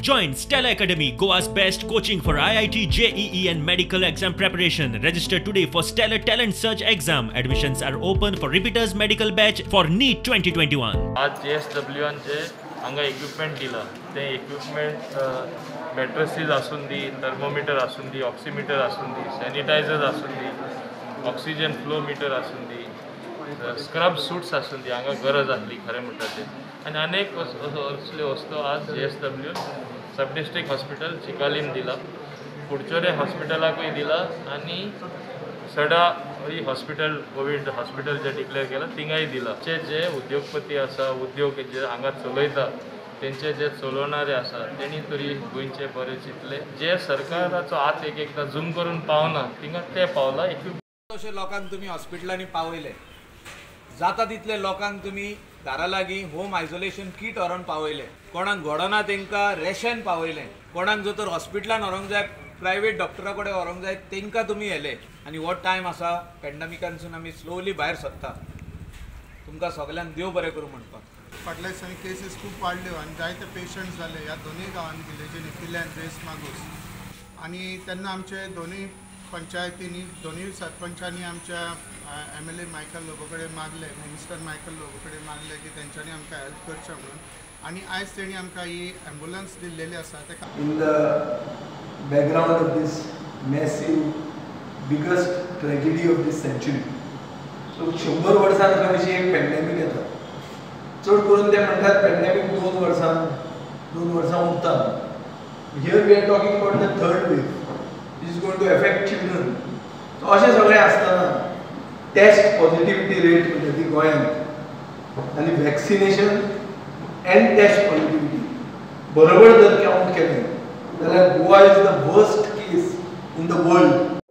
Join Stella Academy, Goa's best coaching for IIT, JEE and medical exam preparation. Register today for Stellar Talent Search exam. Admissions are open for repeaters medical batch for NEET 2021. आज JSW चे हांगा equipment दिला. ते equipment मॅट्रेसीस आसून दी, thermometer आसून दी, oximeter आसून दी, sanitiser आसून दी, oxygen flow meter आसून दी, स्क्रब सूट्स आसून दी हांगा गरज आसली खरें म्हणटा तें आनी अनेक असल्यो वस्तू आज JSW सब डिस्ट्रिक्ट हॉस्पिटल चिकालीम दिला, कुडचोरे हॉस्पिटलाकूय दिला आनी सडा हॉस्पिटल कोविड हॉस्पिटल जे डिक्लेअर केला थिंगाय दिला. जे उद्योगपती आसा उद्योग जे हांगा चलयता तेंचे जे चलोवणारे आसा तेणी तरी गोंयचे बरे चिंतले. जे सरकाराचो हात एकदां झूम करून पावना थिंगा ते पावला. अशे लोकांक तुमी हॉस्पिटलांनी पावयले, जाता तितले लोकांक तुमी घरा लागीं होम आयसोलेशन किट व्हरून पावयले, कोणाक घडना तांकां रेशन पावयलें, कोणाक जर तर हॉस्पिटलान व्हरोंक जाय प्रायवेट डॉक्टरा कडेन व्हरोंक जाय तांकां तुमी येले. आनी हो टायम आसा पॅन्डेमिकानसून आमी स्लोली भायर सरता. तुमकां सगळ्यांक देव बरें करूं म्हणपाक. फाटल्या दिसांनी केसीस खूब वाडल्यो आनी जायते पेशंट्स जाले ह्या दोनूय गांवांनी विलेजींनी पिल्यान रेस मागूस. आनी तेन्ना आमचे दोनूय पंचायतींनी दोनूय सरपंचांनी आमच्या MLA मायकल लोबो कडेन मागले, मिनिस्टर मायकल लोबो कडेन मागले की तेंच्यांनी आमकां हेल्प करचें म्हणून. आनी आयज तेणी आमकां ही एम्ब्युलन्स दिल्लेली आसा. तेका in the background of this massive biggest tragedy of this century. So 100 वर्सां कशी एक पॅन्डेमीक येता. चड करून ते म्हणटात पॅन्डेमीक 2 वर्सां उरता. Here we are talking about the third wave is going to affect children. So अशें सगळें आसतना टेस्ट पॉझिटिव्हिटी रेट म्हणजे ती गोंयांत आनी वॅक्सिनेशन एंड टेस्ट पॉझिटिव्हिटी बरोबर जर काउंट केलें जाल्यार Goa is the worst case in the world.